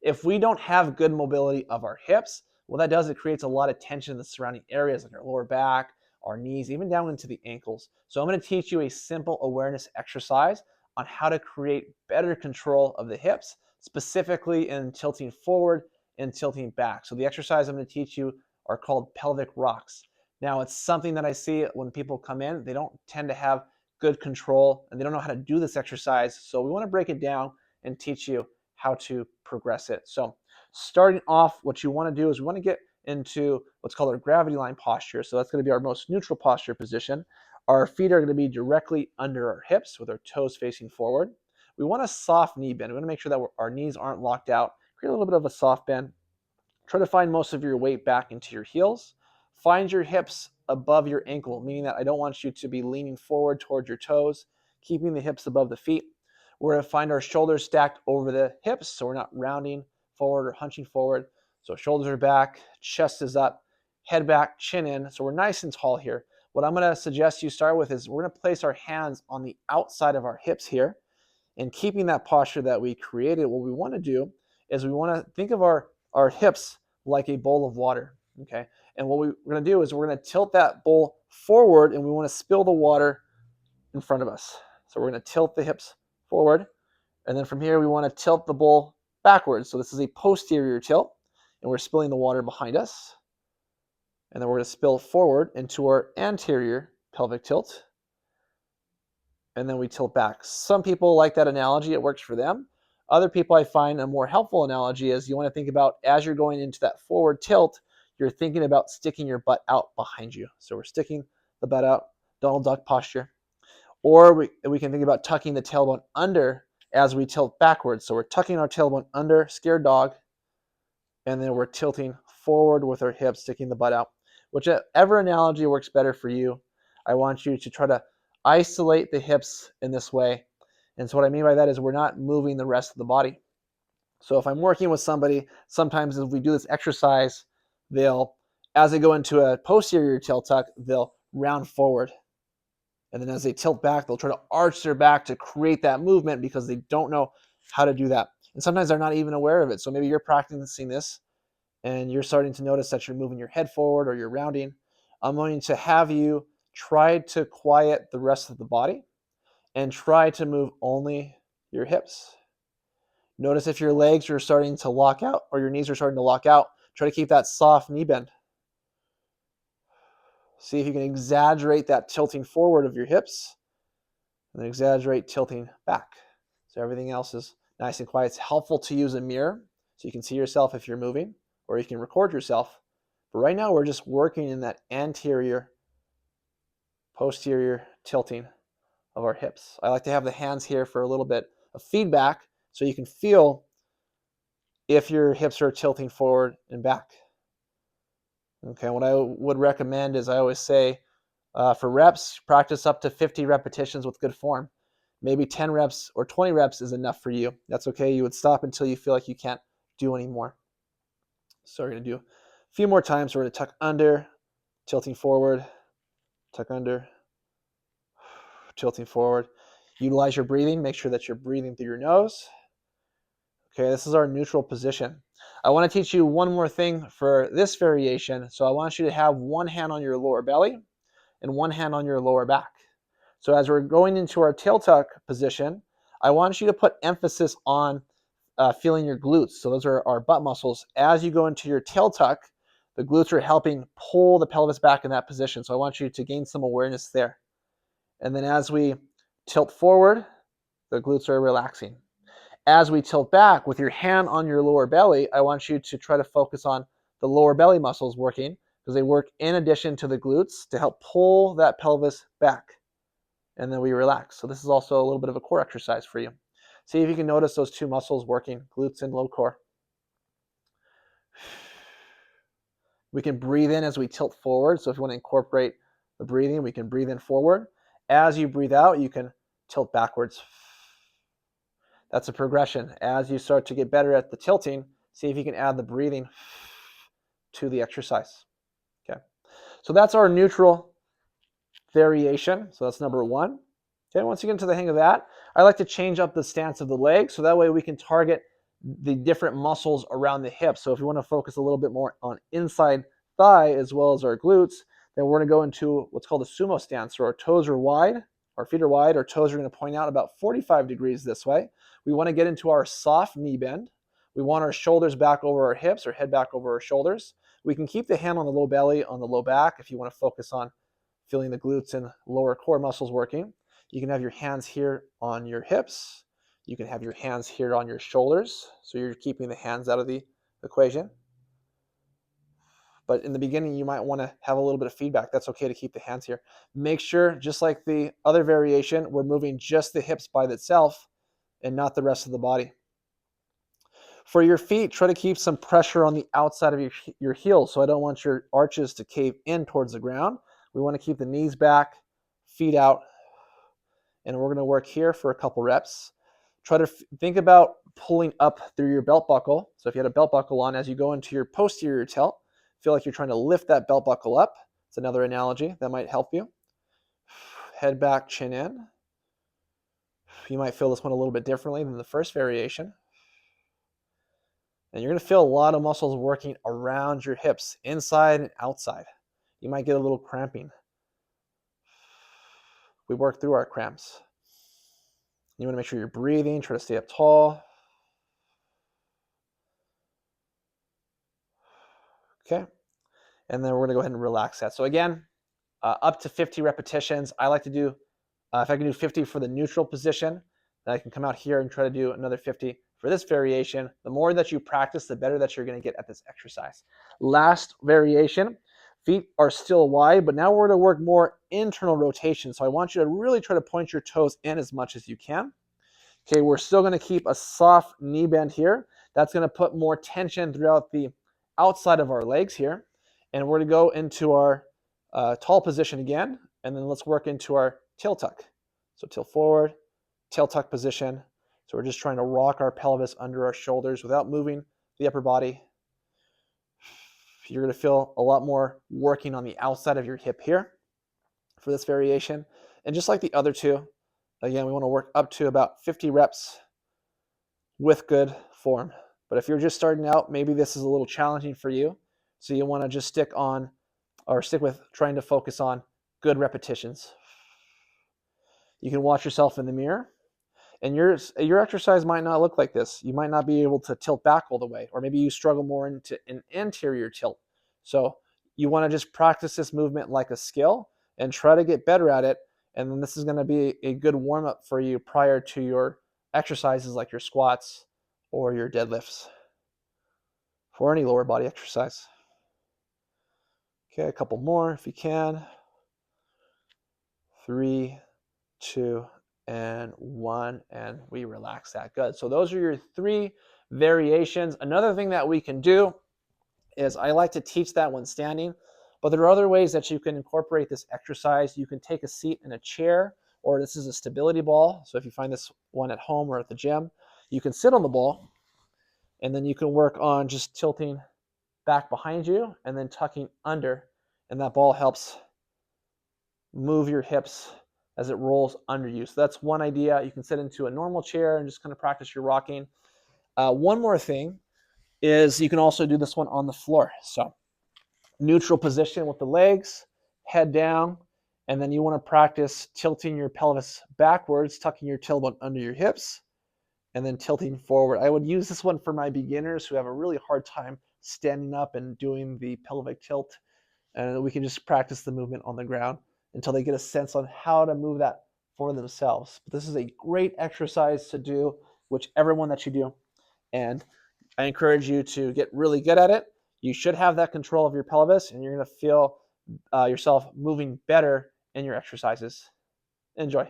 If we don't have good mobility of our hips, what that does, it creates a lot of tension in the surrounding areas like our lower back, our knees, even down into the ankles. So I'm going to teach you a simple awareness exercise on how to create better control of the hips, specifically in tilting forward and tilting back. So the exercise I'm going to teach you are called pelvic rocks. Now, it's something that I see when people come in, they don't tend to have good control and they don't know how to do this exercise. So we want to break it down and teach you how to progress it. So starting off, what you want to do is we want to get into what's called our gravity line posture. So that's going to be our most neutral posture position. Our feet are going to be directly under our hips with our toes facing forward. We want a soft knee bend. We want to make sure that our knees aren't locked out. Create a little bit of a soft bend. Try to find most of your weight back into your heels. Find your hips above your ankle, meaning that I don't want you to be leaning forward towards your toes, keeping the hips above the feet. We're going to find our shoulders stacked over the hips, so we're not rounding forward or hunching forward. So shoulders are back, chest is up, head back, chin in. So we're nice and tall here. What I'm going to suggest you start with is we're going to place our hands on the outside of our hips here. And keeping that posture that we created, what we want to do is we want to think of our hips like a bowl of water, okay? And what we're going to do is we're going to tilt that bowl forward and we want to spill the water in front of us. So we're going to tilt the hips forward. And then from here, we want to tilt the bowl backwards. So this is a posterior tilt and we're spilling the water behind us. And then we're going to spill forward into our anterior pelvic tilt. And then we tilt back. Some people like that analogy. It works for them. Other people, I find a more helpful analogy is you want to think about as you're going into that forward tilt, you're thinking about sticking your butt out behind you. So we're sticking the butt out, Donald Duck posture. Or we can think about tucking the tailbone under as we tilt backwards. So we're tucking our tailbone under, scared dog, and then we're tilting forward with our hips, sticking the butt out. Whichever analogy works better for you, I want you to try to isolate the hips in this way. And so what I mean by that is we're not moving the rest of the body. So if I'm working with somebody, sometimes if we do this exercise, as they go into a posterior tail tuck, they'll round forward. And then as they tilt back, they'll try to arch their back to create that movement because they don't know how to do that. And sometimes they're not even aware of it. So maybe you're practicing this and you're starting to notice that you're moving your head forward or you're rounding. I'm going to have you try to quiet the rest of the body and try to move only your hips. Notice if your legs are starting to lock out or your knees are starting to lock out, try to keep that soft knee bend. See if you can exaggerate that tilting forward of your hips and then exaggerate tilting back. So everything else is nice and quiet. It's helpful to use a mirror so you can see yourself if you're moving or you can record yourself. But right now we're just working in that anterior, posterior tilting of our hips. I like to have the hands here for a little bit of feedback so you can feel if your hips are tilting forward and back. Okay, what I would recommend is I always say for reps, practice up to 50 repetitions with good form. Maybe 10 reps or 20 reps is enough for you. That's okay. You would stop until you feel like you can't do anymore. So we're going to do a few more times. We're going to tuck under, tilting forward, tuck under, tilting forward. Utilize your breathing. Make sure that you're breathing through your nose. Okay, this is our neutral position. I want to teach you one more thing for this variation. So I want you to have one hand on your lower belly and one hand on your lower back. So as we're going into our tail tuck position, I want you to put emphasis on feeling your glutes. So those are our butt muscles. As you go into your tail tuck, the glutes are helping pull the pelvis back in that position. So I want you to gain some awareness there. And then as we tilt forward, the glutes are relaxing. As we tilt back with your hand on your lower belly, I want you to try to focus on the lower belly muscles working because they work in addition to the glutes to help pull that pelvis back. And then we relax. So this is also a little bit of a core exercise for you. See if you can notice those two muscles working, glutes and low core. We can breathe in as we tilt forward. So if you want to incorporate the breathing, we can breathe in forward. As you breathe out, you can tilt backwards. That's a progression. As you start to get better at the tilting, see if you can add the breathing to the exercise. Okay. So that's our neutral variation. So that's number one. Okay, once you get into the hang of that, I like to change up the stance of the leg so that way we can target the different muscles around the hip. So if you want to focus a little bit more on inside thigh as well as our glutes, then we're going to go into what's called a sumo stance. So our toes are wide, our feet are wide, our toes are going to point out about 45 degrees this way. We want to get into our soft knee bend. We want our shoulders back over our hips, or head back over our shoulders. We can keep the hand on the low belly, on the low back, if you want to focus on feeling the glutes and lower core muscles working. You can have your hands here on your hips. You can have your hands here on your shoulders. So you're keeping the hands out of the equation. But in the beginning, you might want to have a little bit of feedback. That's okay to keep the hands here. Make sure, just like the other variation, we're moving just the hips by itself and not the rest of the body. For your feet, try to keep some pressure on the outside of your heels. So I don't want your arches to cave in towards the ground. We want to keep the knees back, feet out, and we're going to work here for a couple reps. Try to think about pulling up through your belt buckle. So if you had a belt buckle on, as you go into your posterior tilt, feel like you're trying to lift that belt buckle up. It's another analogy that might help you. Head back, chin in. You might feel this one a little bit differently than the first variation. And you're going to feel a lot of muscles working around your hips, inside and outside. You might get a little cramping. We work through our cramps. You want to make sure you're breathing, try to stay up tall. Okay. And then we're going to go ahead and relax that. So again, up to 50 repetitions. I like to do, if I can do 50 for the neutral position, then I can come out here and try to do another 50 for this variation. The more that you practice, the better that you're going to get at this exercise. Last variation, feet are still wide, but now we're going to work more internal rotation. So I want you to really try to point your toes in as much as you can. Okay, we're still going to keep a soft knee bend here. That's going to put more tension throughout the outside of our legs here. And we're going to go into our tall position again, and then let's work into our tail tuck. So tilt forward, tail tuck position. So we're just trying to rock our pelvis under our shoulders without moving the upper body. You're going to feel a lot more working on the outside of your hip here for this variation. And just like the other two, again, we want to work up to about 50 reps with good form. But if you're just starting out, maybe this is a little challenging for you. So you want to just stick with trying to focus on good repetitions. You can watch yourself in the mirror, and your exercise might not look like this. You might not be able to tilt back all the way, or maybe you struggle more into an anterior tilt. So you want to just practice this movement like a skill and try to get better at it. And then this is going to be a good warm-up for you prior to your exercises like your squats or your deadlifts for any lower body exercise. Okay, a couple more if you can. 3, 2, and 1, and we relax that. Good. So those are your 3 variations. Another thing that we can do is I like to teach that when standing, but there are other ways that you can incorporate this exercise. You can take a seat in a chair, or this is a stability ball. So if you find this one at home or at the gym, you can sit on the ball, and then you can work on just tilting back behind you and then tucking under, and that ball helps move your hips as it rolls under you. So that's one idea. You can sit into a normal chair and just kind of practice your rocking. One more thing is you can also do this one on the floor. So neutral position with the legs, head down, and then you want to practice tilting your pelvis backwards, tucking your tailbone under your hips, and then tilting forward. I would use this one for my beginners who have a really hard time standing up and doing the pelvic tilt. And we can just practice the movement on the ground until they get a sense on how to move that for themselves. But this is a great exercise to do, whichever one that you do. And I encourage you to get really good at it. You should have that control of your pelvis, and you're going to feel yourself moving better in your exercises. Enjoy.